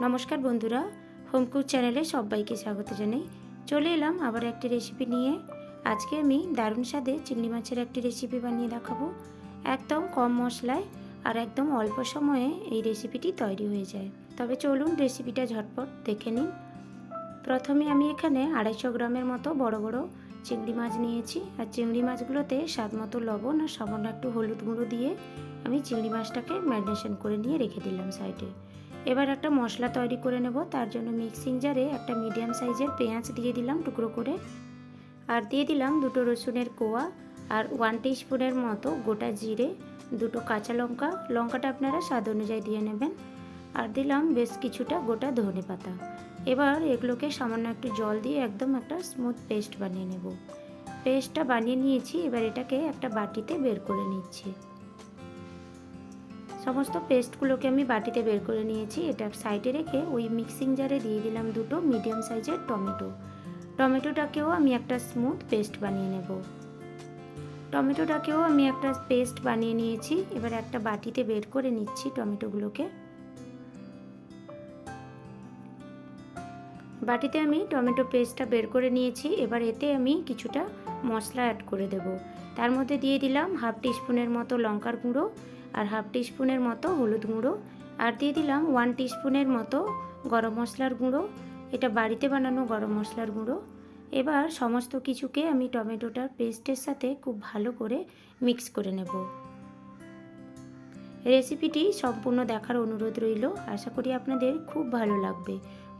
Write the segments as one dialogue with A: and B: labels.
A: নমস্কার বন্ধুরা, home cook চ্যানেলে সবাইকে স্বাগত জানাই। চলে এলাম আবার একটি রেসিপি নিয়ে। আজকে আমি দারুণ স্বাদে চিংড়ি মাছের একটি রেসিপি বানিয়ে দেখাবো। একদম কম মশলায় আর একদম অল্প সময়ে এই রেসিপিটি তৈরি হয়ে যায়। তবে চলুন রেসিপিটা ঝটপট দেখে নিন। প্রথমে আমি এখানে 250 গ্রামের মতো বড় বড় চিংড়ি মাছ নিয়েছি। আর চিংড়ি মাছগুলোতে স্বাদ মতো লবণ আর সামান্য একটু হলুদ গুঁড়ো দিয়ে আমি চিংড়ি মাছটাকে ম্যারিনেশন করে নিয়ে রেখে দিলাম সাইডে। এবার একটা মশলা তৈরি করে নেব। তার জন্য মিক্সিং জারে একটা মিডিয়াম সাইজের পেঁয়াজ দিয়ে দিলাম টুকরো করে, আর দিয়ে দিলাম 2টো রসুনের কোয়া আর 1 টিস্পুনের মতো গোটা জিরে, 2টো কাঁচা লঙ্কা, লঙ্কাটা আপনারা স্বাদ অনুযায়ী দিয়ে নেবেন, আর দিলাম বেশ কিছুটা গোটা ধনে পাতা। এবার এগুলোকে সামান্য একটু জল দিয়ে একদম একটা স্মুথ পেস্ট বানিয়ে নেব। পেস্টটা বানিয়ে নিয়েছি, এবার এটাকে একটা বাটিতে বের করে নিচ্ছি। সমস্ত পেস্টগুলোকে আমি বাটিতে বের করে নিয়েছি। এটা সাইডে রেখে ওই মিক্সিং জারে দিয়ে দিলাম 2টো মিডিয়াম সাইজের টমেটোটাকেও আমি একটা স্মুথ পেস্ট বানিয়ে নেব। টমেটোটাকেও আমি একটা পেস্ট বানিয়ে নিয়েছি। এবার একটা বাটিতে বের করে নিচ্ছি টমেটোগুলোকে। বাটিতে আমি টমেটো পেস্টটা বের করে নিয়েছি। এবার এতে আমি কিছুটা মশলা অ্যাড করে দেব। তার মধ্যে দিয়ে দিলাম 1/2 টিস্পুনের মতো লঙ্কার গুঁড়ো আর 1/2 টিস্পুনের মতো হলুদ গুঁড়ো, আর দিয়ে দিলাম 1 টিস্পুনের মতো গরম মশলার গুঁড়ো। এটা বাড়িতে বানানো গরম মশলার গুঁড়ো। এবার সমস্ত কিছুকে আমি টমেটোটার পেস্টের সাথে খুব ভালো করে মিক্স করে নেব। রেসিপিটি সম্পূর্ণ দেখার অনুরোধ রইল। আশা করি আপনাদের খুব ভালো লাগবে।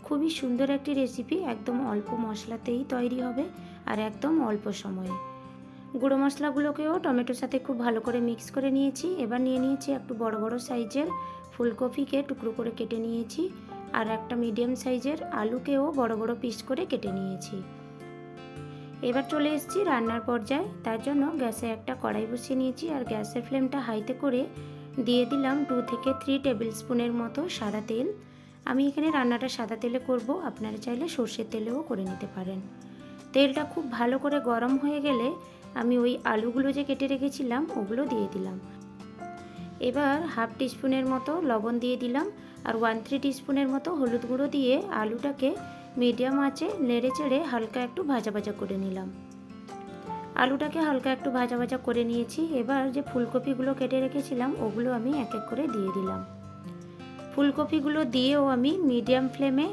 A: খুবই সুন্দর একটি রেসিপি, একদম অল্প মশলাতেই তৈরি হবে আর একদম অল্প সময়ে। গুঁড়ো মশলাগুলোকেও টমেটোর সাথে খুব ভালো করে মিক্স করে নিয়েছি। এবার নিয়ে নিয়েছি একটু বড় বড় সাইজের ফুলকপিকে টুকরো করে কেটে নিয়েছি, আর একটা মিডিয়াম সাইজের আলুকেও বড় বড় পিস করে কেটে নিয়েছি। এবার চলে এসেছি রান্নার পর্যায়ে। তার জন্য গ্যাসে একটা কড়াই বসিয়ে নিয়েছি, আর গ্যাসের ফ্লেমটা হাইতে করে দিয়ে দিলাম 2 থেকে 3 টেবিল স্পুনের মতো সাদা তেল। আমি এখানে রান্নাটা সাদা তেলে করব, আপনারা চাইলে সর্ষের তেলেও করে নিতে পারেন। তেলটা খুব ভালো করে গরম হয়ে গেলে আমি ওই আলুগুলো যে কেটে রেখেছিলাম ওগুলো দিয়ে দিলাম। এবার 1/2 টিস্পুনের মতো লবণ দিয়ে দিলাম, আর 1/3 টিস্পুনের মতো হলুদ গুঁড়ো দিয়ে আলুটাকে মিডিয়াম আঁচে নেড়ে চেড়ে হালকা একটু ভাজা ভাজা করে নিলাম। আলুটাকে হালকা একটু ভাজা ভাজা করে নিয়েছি। এবার যে ফুলকপিগুলো কেটে রেখেছিলাম ওগুলো আমি এক এক করে দিয়ে দিলাম। ফুলকপিগুলো দিয়েও আমি মিডিয়াম ফ্লেমে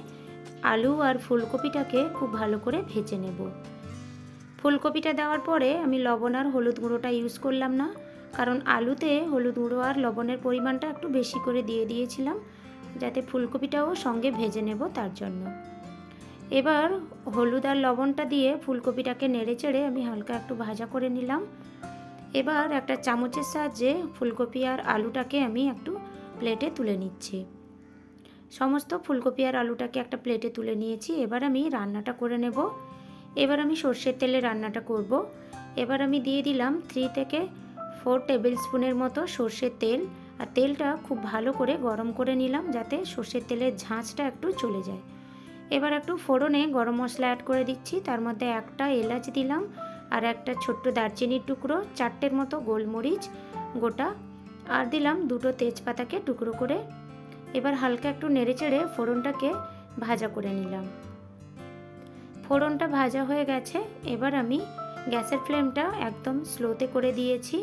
A: আলু আর ফুলকপিটাকে খুব ভালো করে ভেজে নেব। ফুলকপিটা দেওয়ার পরে আমি লবণ আর হলুদ গুঁড়োটা ইউজ করলাম না, কারণ আলুতে হলুদ গুঁড়ো আর লবণের পরিমাণটা একটু বেশি করে দিয়ে দিয়েছিলাম, যাতে ফুলকপিটাও সঙ্গে ভেজে নেব তার জন্য। এবার হলুদ আর লবণটা দিয়ে ফুলকপিটাকে নেড়ে চেড়ে আমি হালকা একটু ভাজা করে নিলাম। এবার একটা চামচের সাহায্যে ফুলকপি আর আলুটাকে আমি একটু প্লেটে তুলে নিচ্ছি। সমস্ত ফুলকপি আর আলুটাকে একটা প্লেটে তুলে নিয়েছি। এবার আমি রান্নাটা করে নেব। এবার আমি সর্ষের তেলে রান্নাটা করব। এবার আমি দিয়ে দিলাম 3 থেকে 4 টেবিল স্পুনের মতো সর্ষের তেল, আর তেলটা খুব ভালো করে গরম করে নিলাম যাতে সর্ষের তেলের ঝাঁঝটা একটু চলে যায়। এবার একটু ফোড়নে গরম মশলা অ্যাড করে দিচ্ছি। তার মধ্যে একটা এলাচ দিলাম, আর একটা ছোট্ট দারচিনির টুকরো, 4টের মতো গোলমরিচ গোটা, আর দিলাম 2টো তেজপাতাকে টুকরো করে। এবার হালকা একটু নেড়ে চেড়ে ফোড়নটাকে ভাজা করে নিলাম। ফোড়নটা ভাজা হয়ে গেছে। এবার আমি গ্যাসের ফ্লেমটা একদম স্লোতে করে দিয়েছি।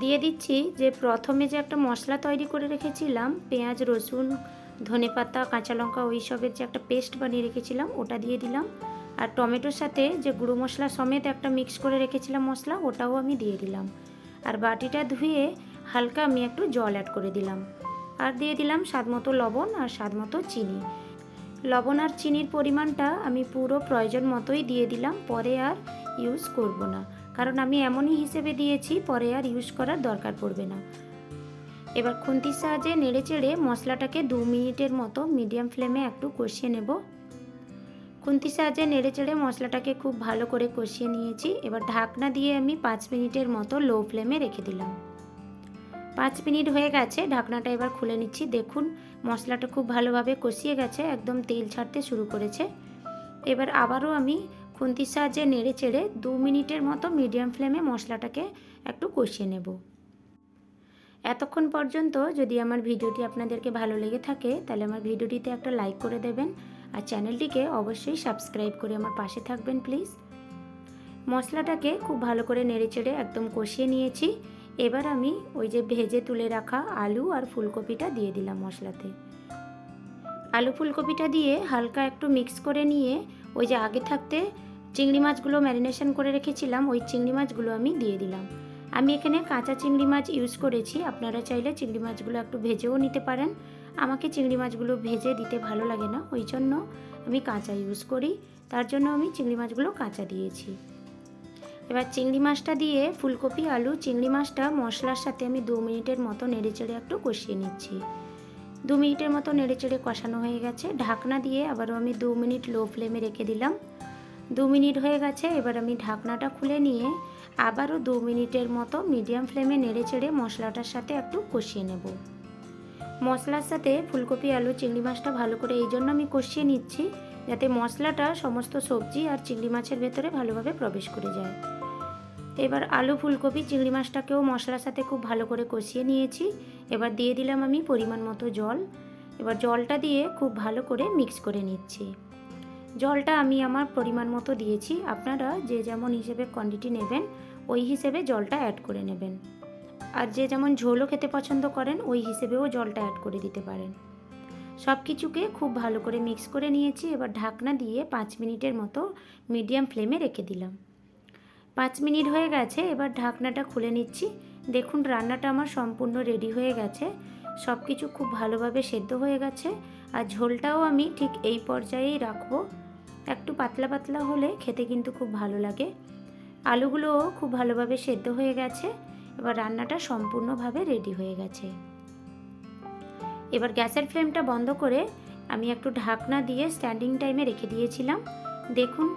A: দিয়ে দিচ্ছি যে প্রথমে যে একটা মশলা তৈরি করে রেখেছিলাম, পেঁয়াজ, রসুন, ধনেপাতা, কাঁচা লঙ্কা, ওই সবের যে একটা পেস্ট বানিয়ে রেখেছিলাম ওটা দিয়ে দিলাম, আর টমেটোর সাথে যে গুঁড়ো মশলা সমেত একটা মিক্স করে রেখেছিলাম মশলা, ওটাও আমি দিয়ে দিলাম। আর বাটিটা ধুয়ে হালকা আমি একটু জল অ্যাড করে দিলাম, আর দিয়ে দিলাম স্বাদ মতো লবণ আর স্বাদ মতো চিনি। লবণ আর চিনির পরিমাণটা আমি পুরো প্রয়োজন মতোই দিয়ে দিলাম, পরে আর ইউজ করব না, কারণ আমি এমনই হিসেবে দিয়েছি, পরে আর ইউজ করার দরকার পড়বে না। এবার খুন্তির সাহায্যে নেড়ে চেড়ে মশলাটাকে 2 মিনিটের মতো মিডিয়াম ফ্লেমে একটু কষিয়ে নেব। খুন্তির সাহায্যে নেড়ে চেড়ে মশলাটাকে খুব ভালো করে কষিয়ে নিয়েছি। এবার ঢাকনা দিয়ে আমি 5 মিনিটের মতো লো ফ্লেমে রেখে দিলাম। 5 মিনিট হয়ে গেছে, ঢাকনাটা এবার খুলে নিচ্ছি। দেখুন মশলাটা খুব ভালোভাবে কষিয়ে গেছে, একদম তেল ছাড়তে শুরু করেছে। এবার আবারও আমি খুন্তির সাহায্যে নেড়ে চেড়ে 2 মিনিটের মতো মিডিয়াম ফ্লেমে মশলাটাকে একটু কষিয়ে নেব। এতক্ষণ পর্যন্ত যদি আমার ভিডিওটি আপনাদেরকে ভালো লেগে থাকে তাহলে আমার ভিডিওটিতে একটা লাইক করে দেবেন আর চ্যানেলটিকে অবশ্যই সাবস্ক্রাইব করে আমার পাশে থাকবেন প্লিজ। মশলাটাকে খুব ভালো করে নেড়েচেড়ে একদম কষিয়ে নিয়েছি। এবার আমি ওই যে ভেজে তুলে রাখা আলু আর ফুলকপিটা দিয়ে দিলাম মশলাতে। আলু ফুলকপিটা দিয়ে হালকা একটু মিক্স করে নিয়ে ওই যে আগে থাকতে চিংড়ি মাছগুলো ম্যারিনেশন করে রেখেছিলাম ওই চিংড়ি মাছগুলো আমি দিয়ে দিলাম। আমি এখানে কাঁচা চিংড়ি মাছ ইউজ করেছি, আপনারা চাইলে চিংড়ি মাছগুলো একটু ভেজেও নিতে পারেন। আমাকে চিংড়ি মাছগুলো ভেজে দিতে ভালো লাগে না, ওই জন্য আমি কাঁচা ইউজ করি, তার জন্য আমি চিংড়ি মাছগুলো কাঁচা দিয়েছি। এবার চিংড়ি মাছটা দিয়ে ফুলকপি আলু চিংড়ি মাছটা মশলার সাথে আমি 2 মিনিটের মতো নেড়েচেড়ে একটু কষিয়ে নিচ্ছি। 2 মিনিটের মতো নেড়েচেড়ে কষানো হয়ে গেছে, ঢাকনা দিয়ে আবারও আমি 2 মিনিট লো ফ্লেমে রেখে দিলাম। 2 মিনিট হয়ে গেছে, এবার আমি ঢাকনাটা খুলে নিয়ে আবারও 2 মিনিটের মতো মিডিয়াম ফ্লেমে নেড়েচেড়ে মশলাটার সাথে একটু কষিয়ে নেব। মশলার সাথে ফুলকপি আলু চিংড়ি মাছটা ভালো করে এই জন্য আমি কষিয়ে নিচ্ছি যাতে মশলাটা সমস্ত সবজি আর চিংড়ি মাছের ভেতরে ভালোভাবে প্রবেশ করে যায়। এবার আলু ফুলকপি চিংড়ি মাছটাকেও মশলার সাথে খুব ভালো করে কষিয়ে নিয়েছি। এবার দিয়ে দিলাম আমি পরিমাণ মতো জল। এবার জলটা দিয়ে খুব ভালো করে মিক্স করে নিচ্ছি। জলটা আমি আমার পরিমাণ মতো দিয়েছি, আপনারা যে যেমন হিসেবে কোয়ান্টিটি নেবেন ওই হিসেবে জলটা অ্যাড করে নেবেন, আর যে যেমন ঝোলও খেতে পছন্দ করেন ওই হিসেবেও জলটা অ্যাড করে দিতে পারেন। সব কিছুকে খুব ভালো করে মিক্স করে নিয়েছি। এবার ঢাকনা দিয়ে 5 মিনিটের মতো মিডিয়াম ফ্লেমে রেখে দিলাম। 5 মিনিট হয়ে গেছে, এবার ঢাকনাটা খুলে নিচ্ছি। দেখুন রান্নাটা আমার সম্পূর্ণ রেডি হয়ে গেছে, সব কিছু খুব ভালোভাবে সেদ্ধ হয়ে গেছে আর ঝোলটাও আমি ঠিক এই পর্যায়েই রাখবো। একটু পাতলা পাতলা হলে খেতে কিন্তু খুব ভালো লাগে। আলুগুলোও খুব ভালোভাবে সেদ্ধ হয়ে গেছে, এবার রান্নাটা সম্পূর্ণভাবে রেডি হয়ে গেছে। এবার গ্যাসের ফ্লেমটা বন্ধ করে আমি একটু ঢাকনা দিয়ে স্ট্যান্ডিং টাইমে রেখে দিয়েছিলাম। দেখুন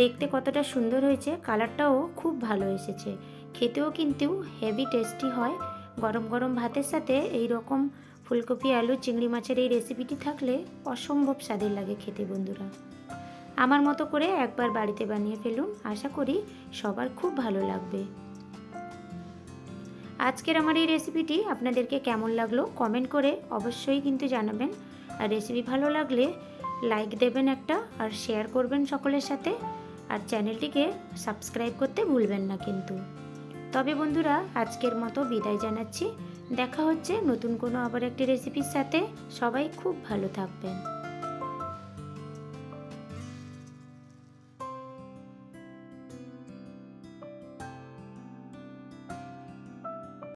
A: দেখতে কতটা সুন্দর হয়েছে, কালারটাও খুব ভালো এসেছে, খেতেও কিন্তু হেভি টেস্টি হয়। গরম গরম ভাতের সাথে এই রকম ফুলকপি আলু চিংড়ি মাছের এই রেসিপিটি থাকলে অসম্ভব স্বাদের লাগে খেতে। বন্ধুরা আমার মতো করে একবার বাড়িতে বানিয়ে ফেলুন, আশা করি সবার খুব ভালো লাগবে। আজকের আমার এই রেসিপিটি আপনাদেরকে কেমন লাগলো কমেন্ট করে অবশ্যই কিন্তু জানাবেন, আর রেসিপি ভালো লাগলে লাইক দেবেন একটা, আর শেয়ার করবেন সকলের সাথে, আর চ্যানেলটিকে সাবস্ক্রাইব করতে ভুলবেন না কিন্তু। তবে বন্ধুরা আজকের মতো বিদায় জানাচ্ছি, দেখা হচ্ছে নতুন কোনো আবার একটি রেসিপির সাথে। সবাই খুব ভালো থাকবেন।